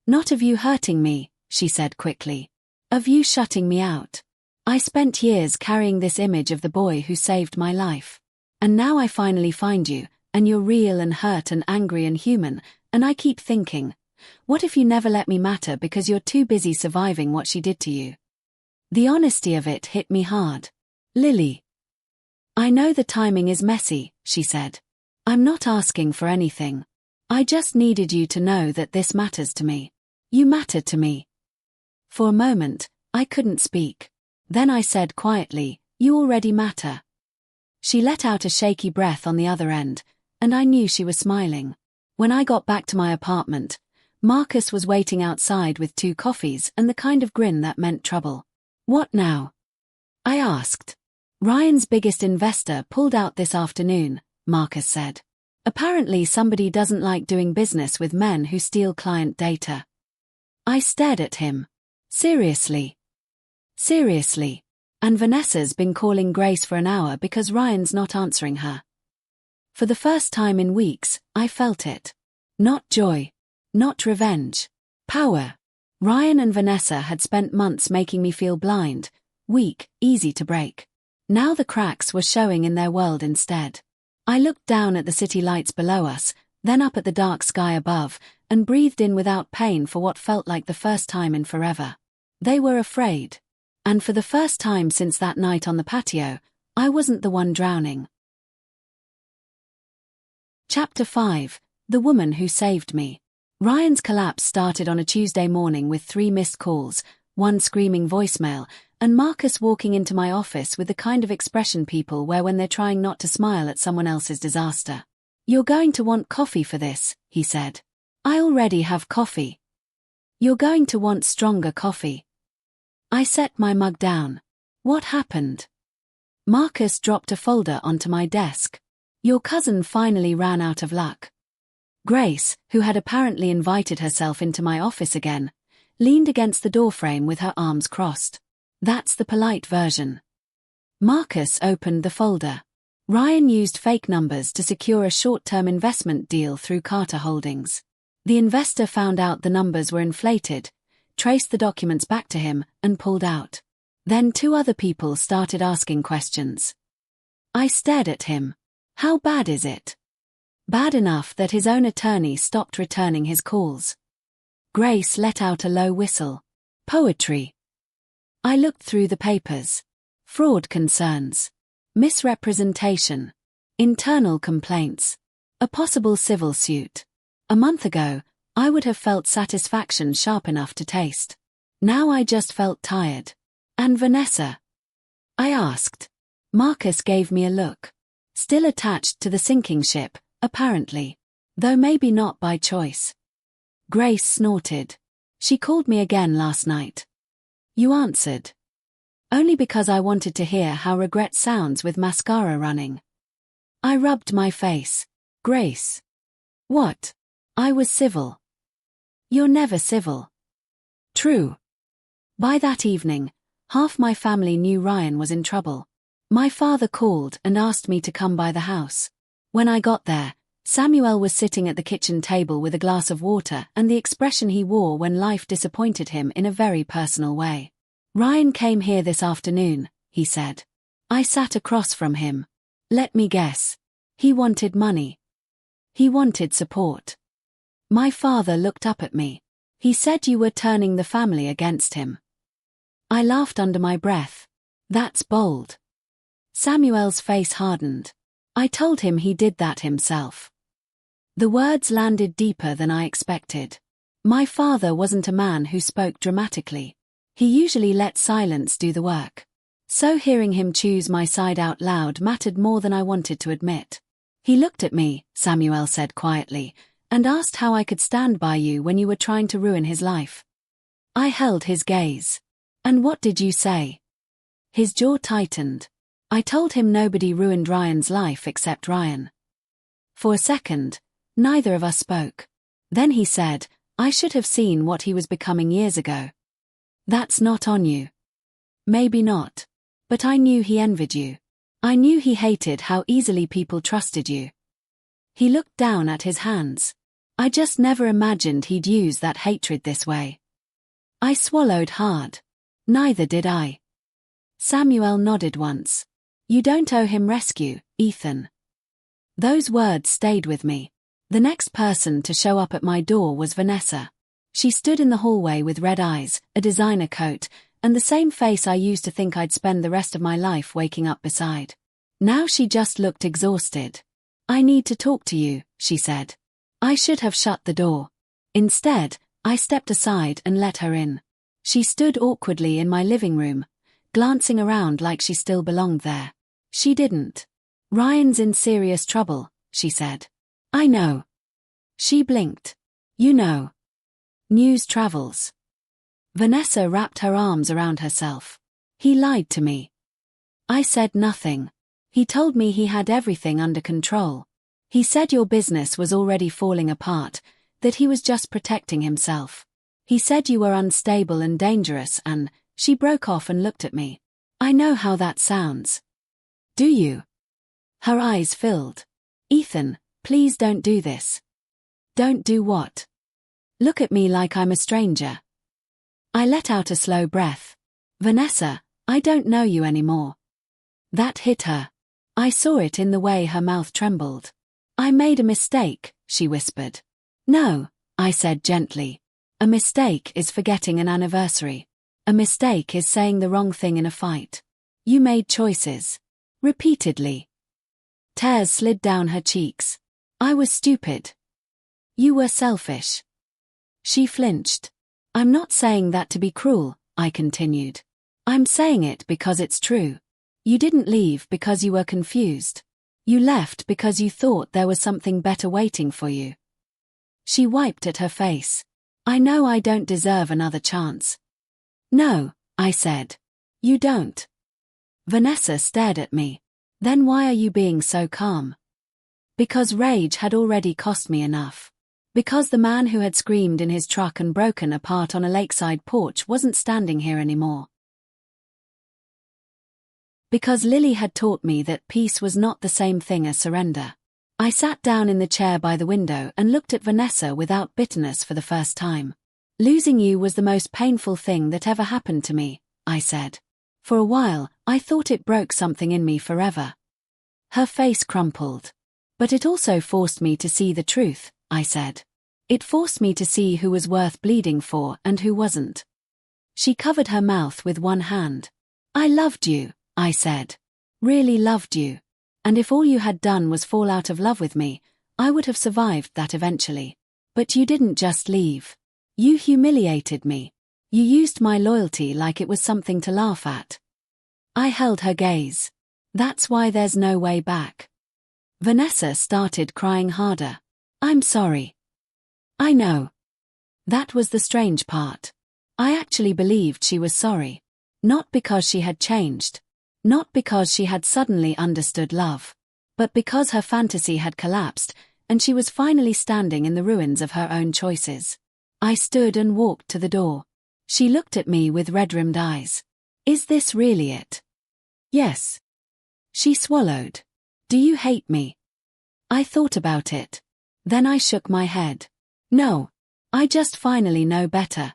[SPEAKER 1] Not of you hurting me, she said quickly. Of you shutting me out. I spent years carrying this image of the boy who saved my life. And now I finally find you, And you're real and hurt and angry and human, and I keep thinking, what if you never let me matter because you're too busy surviving what she did to you? The honesty of it hit me hard. Lily. I know the timing is messy, she said. I'm not asking for anything. I just needed you to know that this matters to me. You matter to me. For a moment, I couldn't speak. Then I said quietly, you already matter. She let out a shaky breath on the other end, and I knew she was smiling. When I got back to my apartment, Marcus was waiting outside with 2 coffees and the kind of grin that meant trouble. What now? I asked. Ryan's biggest investor pulled out this afternoon, Marcus said. Apparently somebody doesn't like doing business with men who steal client data. I stared at him. Seriously? Seriously? And Vanessa's been calling Grace for an hour because Ryan's not answering her. For the first time in weeks, I felt it. Not joy. Not revenge. Power. Ryan and Vanessa had spent months making me feel blind, weak, easy to break. Now the cracks were showing in their world instead. I looked down at the city lights below us, then up at the dark sky above, and breathed in without pain for what felt like the first time in forever. They were afraid. And for the first time since that night on the patio, I wasn't the one drowning. Chapter 5. The Woman Who Saved Me. Ryan's collapse started on a Tuesday morning with 3 missed calls, 1 screaming voicemail, and Marcus walking into my office with the kind of expression people wear when they're trying not to smile at someone else's disaster. You're going to want coffee for this, he said. I already have coffee. You're going to want stronger coffee. I set my mug down. What happened? Marcus dropped a folder onto my desk. Your cousin finally ran out of luck. Grace, who had apparently invited herself into my office again, leaned against the doorframe with her arms crossed. That's the polite version. Marcus opened the folder. Ryan used fake numbers to secure a short-term investment deal through Carter Holdings. The investor found out the numbers were inflated, traced the documents back to him, and pulled out. Then 2 other people started asking questions. I stared at him. How bad is it? Bad enough that his own attorney stopped returning his calls. Grace let out a low whistle. Poetry. I looked through the papers. Fraud concerns. Misrepresentation. Internal complaints. A possible civil suit. A month ago, I would have felt satisfaction sharp enough to taste. Now I just felt tired. And Vanessa? I asked. Marcus gave me a look. Still attached to the sinking ship, apparently. Though maybe not by choice. Grace snorted. She called me again last night. You answered. Only because I wanted to hear how regret sounds with mascara running. I rubbed my face. Grace. What? I was civil. You're never civil. True. By that evening, half my family knew Ryan was in trouble. My father called and asked me to come by the house. When I got there, Samuel was sitting at the kitchen table with a glass of water and the expression he wore when life disappointed him in a very personal way. Ryan came here this afternoon, he said. I sat across from him. Let me guess. He wanted money. He wanted support. My father looked up at me. He said you were turning the family against him. I laughed under my breath. That's bold. Samuel's face hardened. I told him he did that himself. The words landed deeper than I expected. My father wasn't a man who spoke dramatically. He usually let silence do the work. So hearing him choose my side out loud mattered more than I wanted to admit. He looked at me, Samuel said quietly, and asked how I could stand by you when you were trying to ruin his life. I held his gaze. And what did you say? His jaw tightened. I told him nobody ruined Ryan's life except Ryan. For a second, neither of us spoke. Then he said, I should have seen what he was becoming years ago. That's not on you. Maybe not. But I knew he envied you. I knew he hated how easily people trusted you. He looked down at his hands. I just never imagined he'd use that hatred this way. I swallowed hard. Neither did I. Samuel nodded once. You don't owe him rescue, Ethan. Those words stayed with me. The next person to show up at my door was Vanessa. She stood in the hallway with red eyes, a designer coat, and the same face I used to think I'd spend the rest of my life waking up beside. Now she just looked exhausted. "I need to talk to you," she said. I should have shut the door. Instead, I stepped aside and let her in. She stood awkwardly in my living room, glancing around like she still belonged there. She didn't. "Ryan's in serious trouble," she said. "I know." She blinked. "You know. News travels." Vanessa wrapped her arms around herself. "He lied to me." I said nothing. "He told me he had everything under control. He said your business was already falling apart, that he was just protecting himself. He said you were unstable and dangerous and..." She broke off and looked at me. "I know how that sounds." "Do you?" Her eyes filled. "Ethan, please don't do this." "Don't do what?" "Look at me like I'm a stranger." I let out a slow breath. "Vanessa, I don't know you anymore." That hit her. I saw it in the way her mouth trembled. "I made a mistake," she whispered. "No," I said gently. "A mistake is forgetting an anniversary. A mistake is saying the wrong thing in a fight. You made choices." Repeatedly. Tears slid down her cheeks. "I was stupid." "You were selfish." She flinched. "I'm not saying that to be cruel," I continued. "I'm saying it because it's true. You didn't leave because you were confused. You left because you thought there was something better waiting for you." She wiped at her face. "I know I don't deserve another chance." "No," I said. "You don't." Vanessa stared at me. "Then why are you being so calm?" "Because rage had already cost me enough. Because the man who had screamed in his truck and broken apart on a lakeside porch wasn't standing here anymore. Because Lily had taught me that peace was not the same thing as surrender." I sat down in the chair by the window and looked at Vanessa without bitterness for the first time. "Losing you was the most painful thing that ever happened to me," I said. "For a while, I thought it broke something in me forever." Her face crumpled. "But it also forced me to see the truth," I said. "It forced me to see who was worth bleeding for and who wasn't." She covered her mouth with one hand. "I loved you," I said. "Really loved you. And if all you had done was fall out of love with me, I would have survived that eventually. But you didn't just leave. You humiliated me. You used my loyalty like it was something to laugh at." I held her gaze. "That's why there's no way back." Vanessa started crying harder. "I'm sorry." "I know." That was the strange part. I actually believed she was sorry. Not because she had changed. Not because she had suddenly understood love. But because her fantasy had collapsed, and she was finally standing in the ruins of her own choices. I stood and walked to the door. She looked at me with red-rimmed eyes. "Is this really it?" "Yes." She swallowed. "Do you hate me?" I thought about it. Then I shook my head. "No. I just finally know better."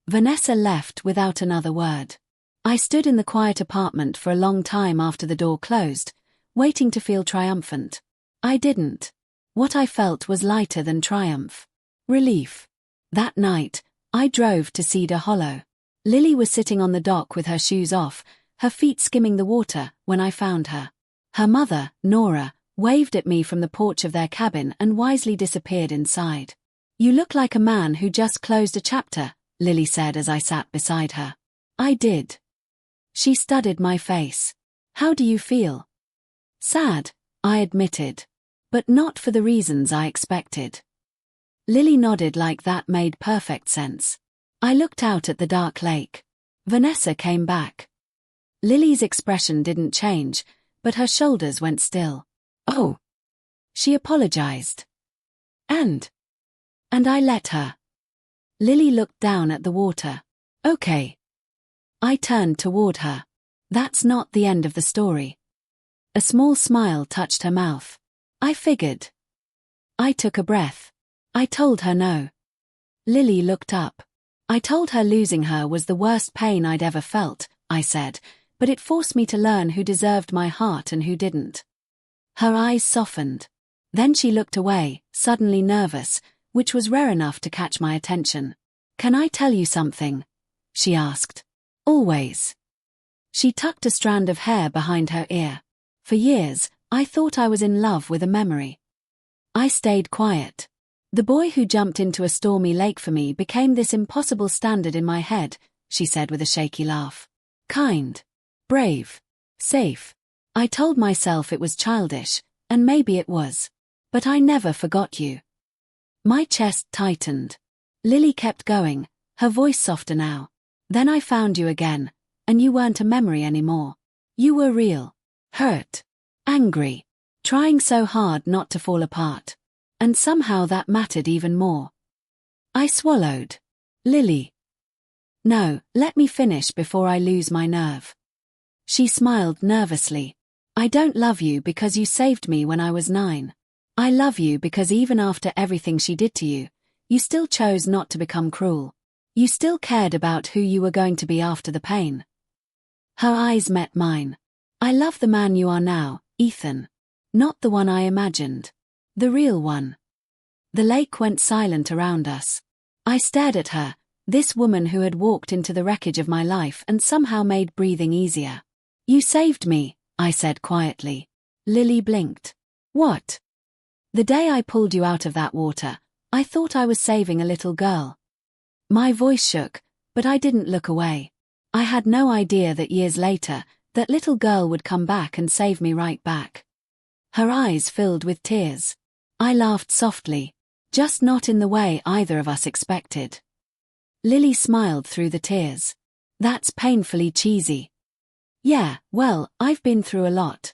[SPEAKER 1] Vanessa left without another word. I stood in the quiet apartment for a long time after the door closed, waiting to feel triumphant. I didn't. What I felt was lighter than triumph. Relief. That night, I drove to Cedar Hollow. Lily was sitting on the dock with her shoes off, her feet skimming the water, when I found her. Her mother, Nora, waved at me from the porch of their cabin and wisely disappeared inside. "You look like a man who just closed a chapter," Lily said as I sat beside her. I did. She studied my face. "How do you feel?" "Sad," I admitted. "But not for the reasons I expected." Lily nodded like that made perfect sense. I looked out at the dark lake. Vanessa came back. Lily's expression didn't change, but her shoulders went still. "Oh." She apologized. And I let her. Lily looked down at the water. "Okay." I turned toward her. "That's not the end of the story." A small smile touched her mouth. "I figured." I took a breath. I told her no. Lily looked up. "I told her losing her was the worst pain I'd ever felt," I said, "but it forced me to learn who deserved my heart and who didn't." Her eyes softened. Then she looked away, suddenly nervous, which was rare enough to catch my attention. "Can I tell you something?" she asked. "Always." She tucked a strand of hair behind her ear. "For years, I thought I was in love with a memory." I stayed quiet. "The boy who jumped into a stormy lake for me became this impossible standard in my head," she said with a shaky laugh. "Kind. Brave. Safe. I told myself it was childish, and maybe it was. But I never forgot you." My chest tightened. Lily kept going, her voice softer now. "Then I found you again, and you weren't a memory anymore. You were real. Hurt. Angry. Trying so hard not to fall apart. And somehow that mattered even more." I swallowed. "Lily." "No, let me finish before I lose my nerve." She smiled nervously. "I don't love you because you saved me when I was 9. I love you because even after everything she did to you, you still chose not to become cruel. You still cared about who you were going to be after the pain." Her eyes met mine. "I love the man you are now, Ethan. Not the one I imagined. The real one." The lake went silent around us. I stared at her, this woman who had walked into the wreckage of my life and somehow made breathing easier. "You saved me," I said quietly. Lily blinked. "What?" "The day I pulled you out of that water, I thought I was saving a little girl." My voice shook, but I didn't look away. I had no idea that years later, that little girl would come back and save me right back. Her eyes filled with tears. I laughed softly, just not in the way either of us expected. Lily smiled through the tears. "That's painfully cheesy." "Yeah, well, I've been through a lot."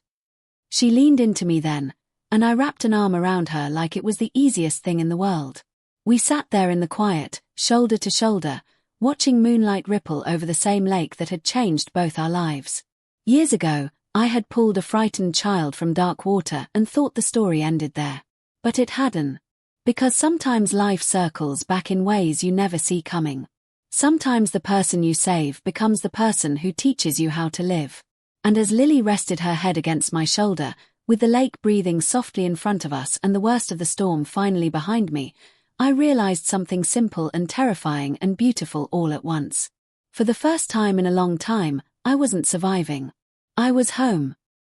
[SPEAKER 1] She leaned into me then, and I wrapped an arm around her like it was the easiest thing in the world. We sat there in the quiet, shoulder to shoulder, watching moonlight ripple over the same lake that had changed both our lives. Years ago, I had pulled a frightened child from dark water and thought the story ended there. But it hadn't. Because sometimes life circles back in ways you never see coming. Sometimes the person you save becomes the person who teaches you how to live. And as Lily rested her head against my shoulder, with the lake breathing softly in front of us and the worst of the storm finally behind me, I realized something simple and terrifying and beautiful all at once. For the first time in a long time, I wasn't surviving. I was home.